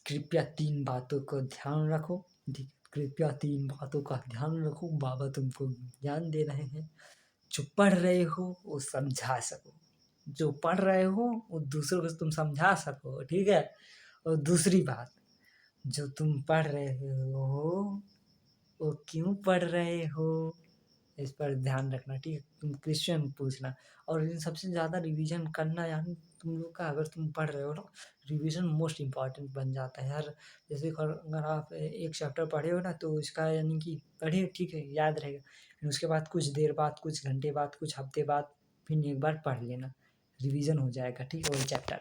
कृपया 3 बातों को ध्यान रखो, ठीक है? कृपया 3 बातों का ध्यान रखो, बाबा तुमको ज्ञान दे रहे हैं। जो पढ़ रहे हो वो समझा सको, जो पढ़ रहे हो वो दूसरों को तुम समझा सको, ठीक है? और दूसरी बात, जो तुम पढ़ रहे हो वो क्यों पढ़ रहे हो, इस पर ध्यान रखना, ठीक है? तुम क्वेश्चन पूछना और इन सबसे ज़्यादा रिवीजन करना, यानी तुम लोग का अगर तुम पढ़ रहे हो ना, रिवीजन मोस्ट इम्पॉर्टेंट बन जाता है यार। जैसे अगर आप एक चैप्टर पढ़े हो ना तो इसका यानी कि पढ़े, ठीक है, याद रहेगा, फिर उसके बाद कुछ देर बाद, कुछ घंटे बाद, कुछ हफ्ते बाद फिर एक बार पढ़ लेना, रिवीजन हो जाएगा, ठीक है? वही चैप्टर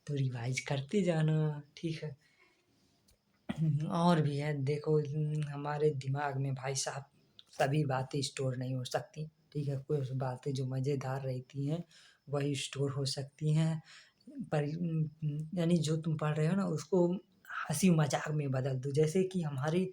तो रिवाइज करते जाना, ठीक है? और भी है, देखो हमारे दिमाग में भाई साहब सभी बातें स्टोर नहीं हो सकती, ठीक है? कुछ बातें जो मज़ेदार रहती हैं वही स्टोर हो सकती हैं, पर यानी जो तुम पढ़ रहे हो ना उसको हंसी मजाक में बदल दो। जैसे कि हमारे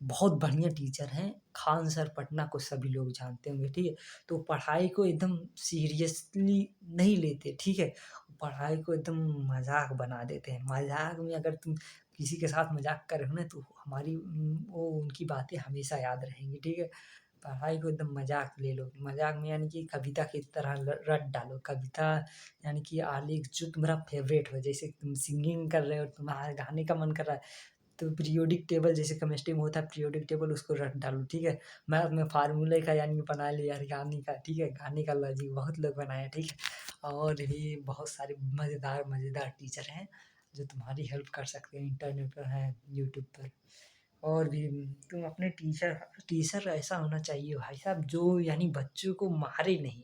बहुत बढ़िया टीचर हैं, खान सर पटना को सभी लोग जानते होंगे, ठीक है? तो पढ़ाई को एकदम सीरियसली नहीं लेते, ठीक है? पढ़ाई को एकदम मज़ाक बना देते हैं। मज़ाक में अगर तुम किसी के साथ मज़ाक कर रहे हो ना तो हमारी वो उनकी बातें हमेशा याद रहेंगी, ठीक है? पढ़ाई को एकदम मज़ाक ले लो, मज़ाक में यानी कि कविता की तरह रट डालो। कविता यानी कि आलेख जो तुम्हारा फ़ेवरेट हो, जैसे तुम सिंगिंग कर रहे हो, तुम्हारा गाने का मन कर रहा है, तो पीरियोडिक टेबल जैसे केमिस्ट्री में होता है पीरियोडिक टेबल, उसको रट डालो, ठीक है। मैथ में फार्मूले का यानी बना लिया गाने का, ठीक है, गाने का लॉजिक बहुत लोग बनाए, ठीक है। और भी बहुत सारे मज़ेदार मज़ेदार टीचर हैं जो तुम्हारी हेल्प कर सकते हैं, इंटरनेट पर है, यूट्यूब पर। और भी तुम अपने टीचर टीचर ऐसा होना चाहिए भाई साहब जो यानी बच्चों को मारे नहीं,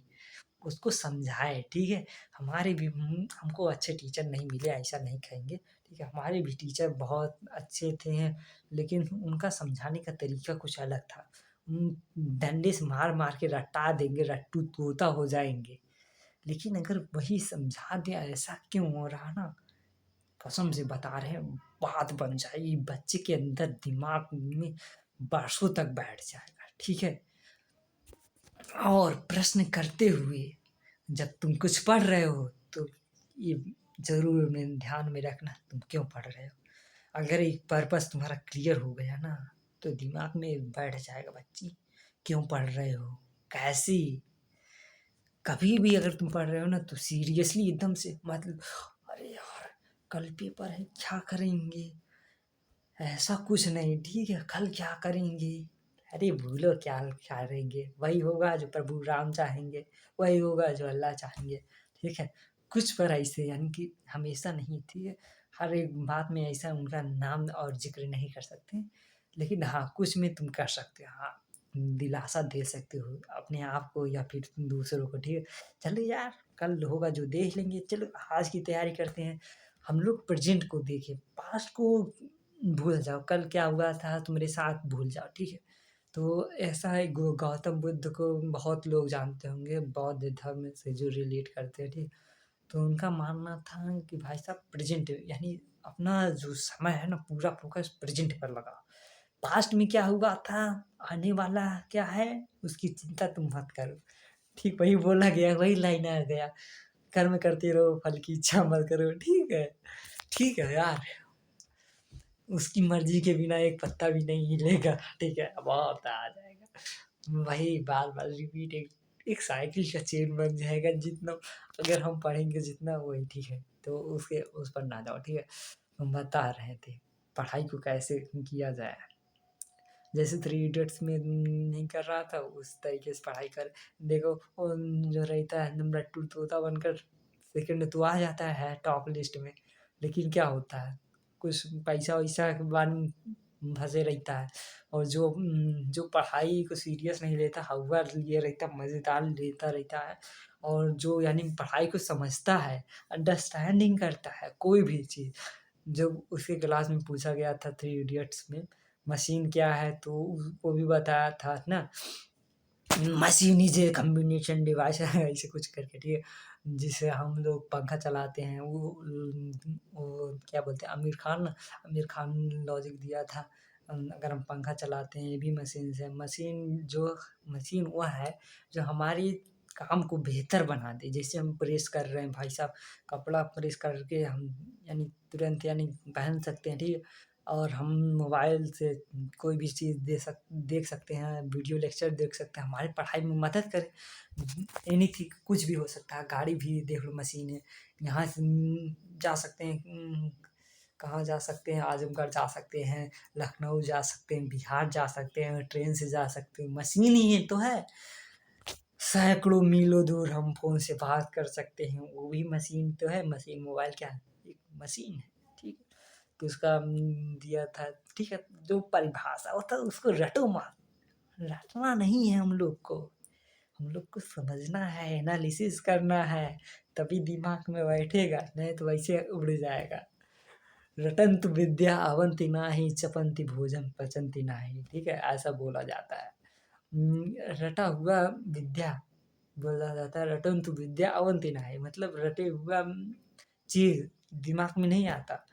उसको समझाए, ठीक है। हमारे भी हमको अच्छे टीचर नहीं मिले ऐसा नहीं कहेंगे, ठीक है। हमारे भी टीचर बहुत अच्छे थे, लेकिन उनका समझाने का तरीका कुछ अलग था। डंडे से मार-मार के रटा देंगे, रट्टू तोता हो जाएँगे। लेकिन अगर वही समझा दें ऐसा क्यों हो रहा ना, कसम से बता रहे हैं बात बन जाएगी, बच्चे के अंदर दिमाग में बरसों तक बैठ जाएगा, ठीक है। और प्रश्न करते हुए जब तुम कुछ पढ़ रहे हो तो ये ज़रूर में ध्यान में रखना तुम क्यों पढ़ रहे हो। अगर एक पर्पस तुम्हारा क्लियर हो गया ना तो दिमाग में बैठ जाएगा बच्ची, क्यों पढ़ रहे हो, कैसी। कभी भी अगर तुम पढ़ रहे हो ना तो सीरियसली एकदम से, मतलब अरे यार कल पेपर है क्या करेंगे, ऐसा कुछ नहीं, ठीक है। कल क्या करेंगे, अरे भूलो क्या करेंगे, वही होगा जो प्रभु राम चाहेंगे, वही होगा जो अल्लाह चाहेंगे, ठीक है। कुछ पर ऐसे यानी कि हमेशा नहीं, ठीक है। हर एक बात में ऐसा उनका नाम और जिक्र नहीं कर सकते, लेकिन हाँ कुछ में तुम कर सकते हो, हाँ दिलासा दे सकते हो अपने आप को या फिर दूसरों को, ठीक है। चलो यार कल होगा जो देख लेंगे, चलो आज की तैयारी करते हैं। हम लोग प्रेजेंट को देखें, पास्ट को भूल जाओ, कल क्या हुआ था तुम्हारे साथ भूल जाओ, ठीक है। तो ऐसा है गौतम बुद्ध को बहुत लोग जानते होंगे, बौद्ध धर्म से जो रिलेट करते हैं, ठीक। तो उनका मानना था कि भाई साहब प्रेजेंट यानी अपना जो समय है ना पूरा फोकस प्रेजेंट पर लगाओ। पास्ट में क्या हुआ था, आने वाला क्या है, उसकी चिंता तुम मत करो, ठीक। वही बोला गया, वही लाइन आ गया, कर्म करते रहो फल की इच्छा मत करो, ठीक है। ठीक है यार, उसकी मर्जी के बिना एक पत्ता भी नहीं हिलेगा, ठीक है। बहुत आ जाएगा, वही बार-बार रिपीट, एक साइकिल का चेन बन जाएगा, जितना अगर हम पढ़ेंगे जितना वही, ठीक है। तो उसके उस पर ना जाओ, ठीक है। हम बता रहे थे पढ़ाई को कैसे किया जाए, जैसे थ्री इडियट्स में नहीं कर रहा था उस तरीके से पढ़ाई कर। देखो वो जो रहता है एकदम लट्टू तोता बनकर सेकंड तो आ जाता है टॉप लिस्ट में, लेकिन क्या होता है कुछ पैसा वैसा के बाद में फंसे रहता है। और जो पढ़ाई को सीरियस नहीं लेता हवा लिए रहता, मज़ेदार लेता रहता है, और जो यानी पढ़ाई को समझता है, अंडरस्टैंडिंग करता है कोई भी चीज़। जब उसके क्लास में पूछा गया था थ्री इडियट्स में मशीन क्या है, तो वो भी बताया था ना, machine is a combination device है ऐसे कुछ करके, ठीक है। जिससे हम लोग पंखा चलाते हैं, वो क्या बोलते हैं, आमिर खान लॉजिक दिया था। अगर हम पंखा चलाते हैं ये भी मशीन से, मशीन वो है जो हमारी काम को बेहतर बना दे। जैसे हम प्रेस कर रहे हैं भाई साहब, कपड़ा प्रेस करके हम यानी तुरंत यानी पहन सकते हैं, ठीक है। और हम मोबाइल से कोई भी चीज़ देख सकते हैं, वीडियो लेक्चर देख सकते हैं, हमारी पढ़ाई में मदद करे। एनीथिंग कुछ भी हो सकता है, गाड़ी भी देख लो मशीन है। यहाँ से जा सकते हैं, कहाँ जा सकते हैं, आजमगढ़ जा सकते हैं, लखनऊ जा सकते हैं, बिहार जा सकते हैं, ट्रेन से जा सकते हैं, मशीन ही तो है। सैकड़ों मीलों दूर हम फ़ोन से बात कर सकते हैं, वो भी मशीन तो है। मशीन मोबाइल क्या है, एक मशीन है, ठीक है। तो उसका दिया था, ठीक है। जो परिभाषा होता है उसको रटो मत, रटना नहीं है हम लोग को। हम लोग को समझना है, एनालिसिस करना है, तभी दिमाग में बैठेगा, नहीं तो वैसे उड़ जाएगा। रटन्तु विद्या अवन्ति नाहि चपन्ति भोजन पचन्ति नाहि, ठीक है, ऐसा बोला जाता है। रटा हुआ विद्या बोला जाता है, रटन्तु विद्या अवन्ति नाहि, मतलब रटे हुआ चीज़ दिमाग में नहीं आता।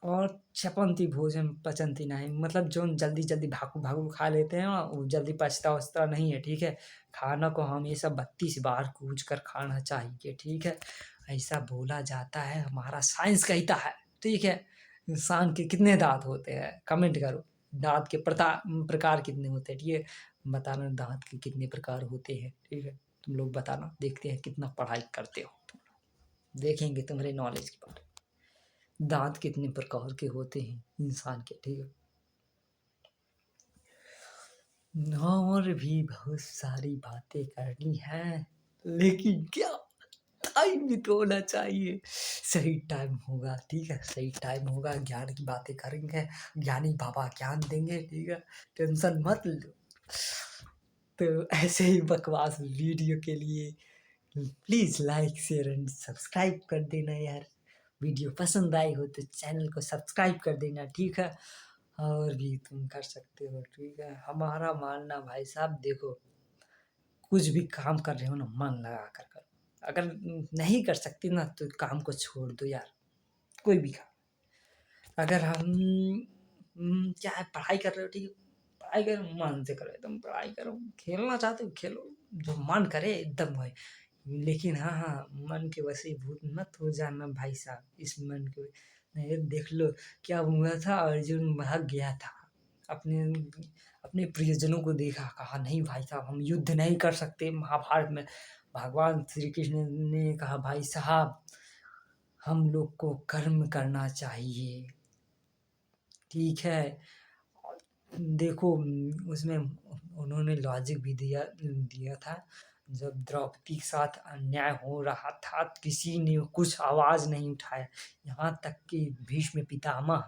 और क्षपन्ति भोजन पचन्ति नाहि, मतलब जो जल्दी-जल्दी भागू-भागू खा लेते हैं ना, वो जल्दी पचता-वचता नहीं है, ठीक है। खाना को हमेशा 32 बार कूच कर खाना चाहिए, ठीक है। ऐसा बोला जाता है, हमारा साइंस कहता है, ठीक है। इंसान के कितने दाँत होते हैं? कमेंट करो। दाँत के प्रकार कितने होते हैं, ठीक है। बताना दाँत के कितने प्रकार होते हैं, ठीक है। तुम लोग बताना, देखते हैं कितना पढ़ाई करते हो तुम लोग। देखेंगे तुम्हारे नॉलेज के बारे में। दाँत कितने प्रकार के होते हैं इंसान के, ठीक है? और भी बहुत सारी बातें करनी हैं, लेकिन क्या टाइम भी तो होना चाहिए। सही टाइम होगा, ठीक है? सही टाइम होगा, ज्ञान की बातें करेंगे, ज्ञानी बाबा ज्ञान देंगे, ठीक है? टेंशन मत लो। तो ऐसे ही बकवास वीडियो के लिए please like, share and subscribe कर देना यार। वीडियो पसंद आई हो तो चैनल को सब्सक्राइब कर देना, ठीक है? और भी तुम कर सकते हो, ठीक है? हमारा मानना भाई साहब देखो, कुछ भी काम कर रहे हो ना मन लगा कर करो। अगर नहीं कर सकते ना तो काम को छोड़ दो यार, कोई भी काम। अगर हम क्या है पढ़ाई कर रहे हो, ठीक है? पढ़ाई करो, मन से करो, एकदम पढ़ाई करो। खेलना चाहते हो खेलो, जो मन करे एकदम भाई। लेकिन हाँ, हाँ, मन के वशीभूत मत हो जाना भाई साहब, इस मन के नहीं देख लो क्या हुआ था, अर्जुन भाग गया था। अपने अपने प्रियजनों को देखा, कहा नहीं भाई साहब हम युद्ध नहीं कर सकते। महाभारत में भगवान श्री कृष्ण ने कहा भाई साहब हम लोग को कर्म करना चाहिए, ठीक है? देखो उसमें उन्होंने लॉजिक भी दिया दिया था। जब द्रौपदी के साथ अन्याय हो रहा था, किसी ने कुछ आवाज़ नहीं उठाया। यहाँ तक कि भीष्म पितामह,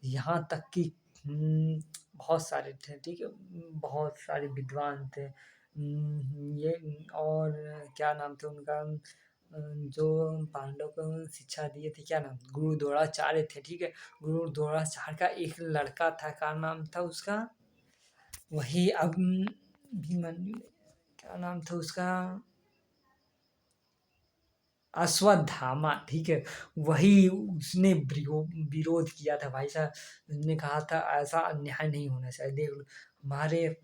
यहाँ तक कि बहुत सारे थे, ठीक है? बहुत सारे विद्वान थे। ये और क्या नाम था उनका, जो पांडव को शिक्षा दिए थे, क्या नाम? गुरु द्रोणाचार्य थे, ठीक है? गुरु द्रोणाचार्य का एक लड़का था, क्या नाम था उसका? वही अब अभिमन्यु, क्या नाम था उसका? अश्वत्थामा, ठीक है? वही उसने विरोध किया था भाई साहब। उसने कहा था ऐसा अन्याय नहीं होना चाहिए। देख लो हमारे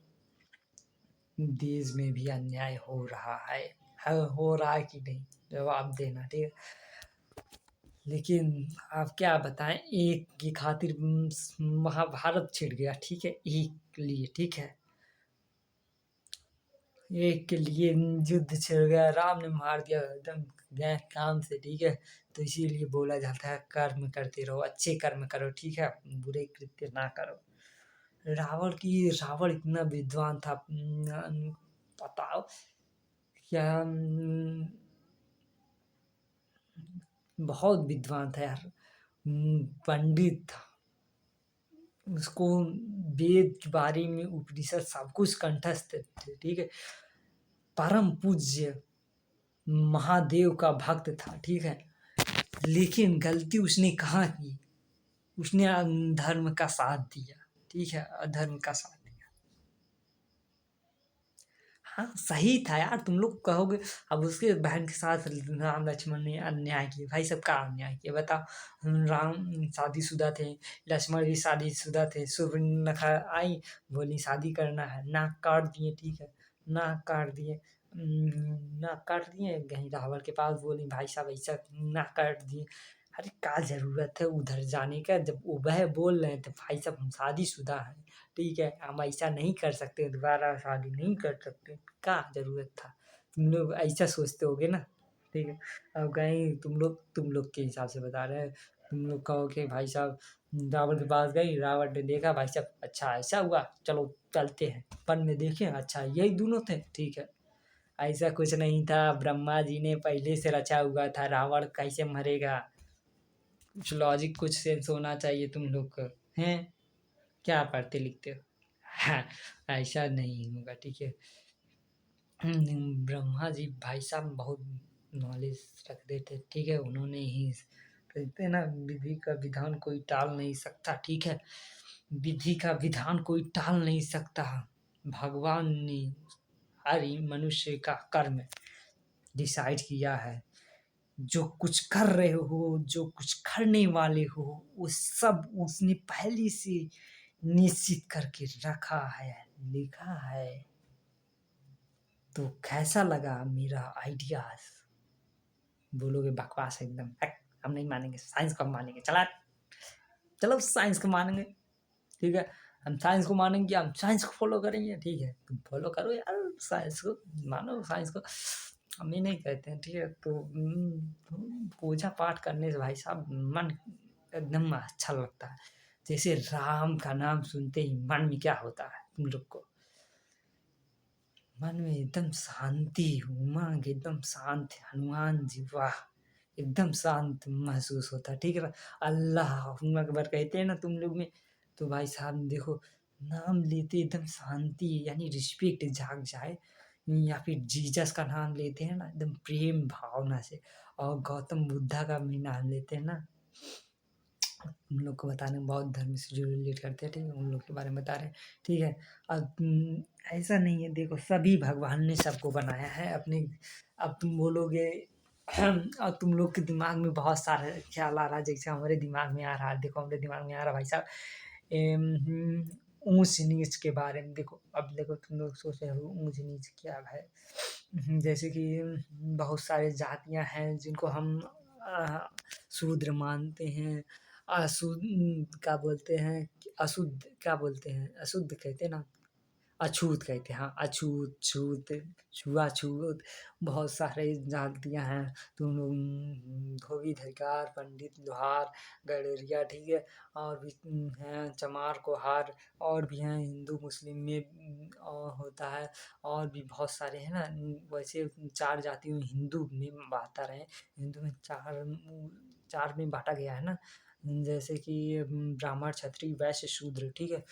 देश में भी अन्याय हो रहा है हो रहा है कि नहीं? जवाब देना, ठीक है? लेकिन आप क्या बताएं, एक की खातिर महाभारत छिड़ गया, ठीक है? एक के लिए, ठीक है? एक के लिए युद्ध छिड़ गया, राम ने मार दिया एकदम गए काम से, ठीक है? तो इसीलिए बोला जाता है कर्म करते रहो, अच्छे कर्म करो, ठीक है? बुरे कृत्य ना करो। रावण इतना विद्वान था, बताओ क्या, बहुत विद्वान था यार, पंडित था। उसको वेद के बारे में, उपनिषद सब कुछ कंठस्थ थे, ठीक है? परम पूज्य महादेव का भक्त था, ठीक है? लेकिन गलती उसने कहाँ की? उसने अधर्म का साथ दिया, ठीक है? अधर्म का साथ दिया। हाँ, सही था यार, तुम लोग कहोगे अब उसके बहन के साथ राम लक्ष्मण ने अन्याय किया। भाई सब का अन्याय किया बताओ? राम शादीशुदा थे, लक्ष्मण भी शादीशुदा थे। सुर्पनखा आई, बोली शादी करना है, नाक काट दिए, ठीक है? नाक काट दिए, नाक काट दिए, गई रावण के पास, बोली भाई साहब ऐसा नाक काट दिए। अरे क्या जरूरत है उधर जाने का, जब वह बोल रहे थे भाई साहब हम शादीशुदा हैं, ठीक है? हम ऐसा नहीं कर सकते, दोबारा शादी नहीं कर सकते, क्या ज़रूरत था? तुम लोग ऐसा सोचते होगे ना, ठीक है? अब गई तुम लोग के हिसाब से बता रहे हैं। तुम लोग कहोगे भाई साहब रावण के पास गई, रावण ने देखा भाई साहब अच्छा ऐसा हुआ, चलो चलते हैं वन में देखें, अच्छा यही दोनों थे, ठीक है? ऐसा कुछ नहीं था, ब्रह्मा जी ने पहले से रचा हुआ था, रावण कैसे मरेगा? कुछ लॉजिक, कुछ सेंस होना चाहिए तुम लोग को, हैं? क्या पढ़ते लिखते हो? हाँ, ऐसा नहीं होगा, ठीक है? ब्रह्मा जी भाई साहब बहुत नॉलेज रखते थे, ठीक है? उन्होंने ही कहते हैं ना, विधि का विधान कोई टाल नहीं सकता, ठीक है? विधि का विधान कोई टाल नहीं सकता। भगवान ने हर मनुष्य का कर्म डिसाइड किया है। जो कुछ कर रहे हो, जो कुछ करने वाले हो, वो सब उसने पहले से निश्चित करके रखा है, लिखा है। तो कैसा लगा मेरा आइडियाज? बोलोगे बकवास है एकदम, हट, हम नहीं मानेंगे, साइंस को हम मानेंगे, चला चलो साइंस को मानेंगे, ठीक है? हम साइंस को मानेंगे, हम साइंस को फॉलो करेंगे, ठीक है? तुम फॉलो करो यार साइंस को, मानो साइंस को, हम ही नहीं कहते हैं, ठीक है? तो पूजा पाठ करने से भाई साहब मन एकदम अच्छा लगता है। जैसे राम का नाम सुनते ही मन में क्या होता है तुम लोग को? मन में एकदम शांति, उमंग, एकदम शांत, हनुमान जी वाह! एकदम शांत महसूस होता है, ठीक है ना? अल्लाहू अकबर कहते हैं ना तुम लोग में, तो भाई साहब देखो, नाम लेते एकदम शांति यानी रिस्पेक्ट जाग जाए, या फिर जीसस का नाम लेते हैं ना एकदम प्रेम भावना से, और गौतम बुद्धा का भी नाम लेते हैं ना, उन लोग को बताने में बौद्ध धर्म से जो रिलेट करते हैं, ठीक है? उन लोग के बारे में बता रहे हैं, ठीक है? अब ऐसा नहीं है, देखो सभी भगवान ने सबको बनाया है अपने। अब तुम बोलोगे अब तुम लोग के दिमाग में बहुत सारे ख्याल आ रहा है, जैसे हमारे दिमाग में आ रहा है, देखो हमारे दिमाग में आ रहा है भाई साहब, ऊंच नीच के बारे में। देखो अब देखो तुम लोग सोच रहे हो ऊंच नीच क्या है। जैसे कि बहुत सारे जातियां हैं जिनको हम अ, शूद्र मानते हैं, क्या बोलते हैं, अशुद्ध क्या बोलते हैं, अशुद्ध कहते हैं ना, अछूत कहते हैं, हाँ, अछूत, छूत, छुआछूत, बहुत सारे जातियाँ हैं। तुम लोग धोबी, धड़कार, पंडित, लोहार, गडरिया, ठीक है? और भी हैं चमार, कोहार, और भी हैं हिंदू, मुस्लिम में और होता है, और भी बहुत सारे हैं ना। वैसे 4 जातियों में हिंदू में बाँटा रहे, हिंदू में 4 में बाँटा गया है ना, जैसे कि ब्राह्मण, क्षत्रिय, वैश्य, शूद्र, ठीक है?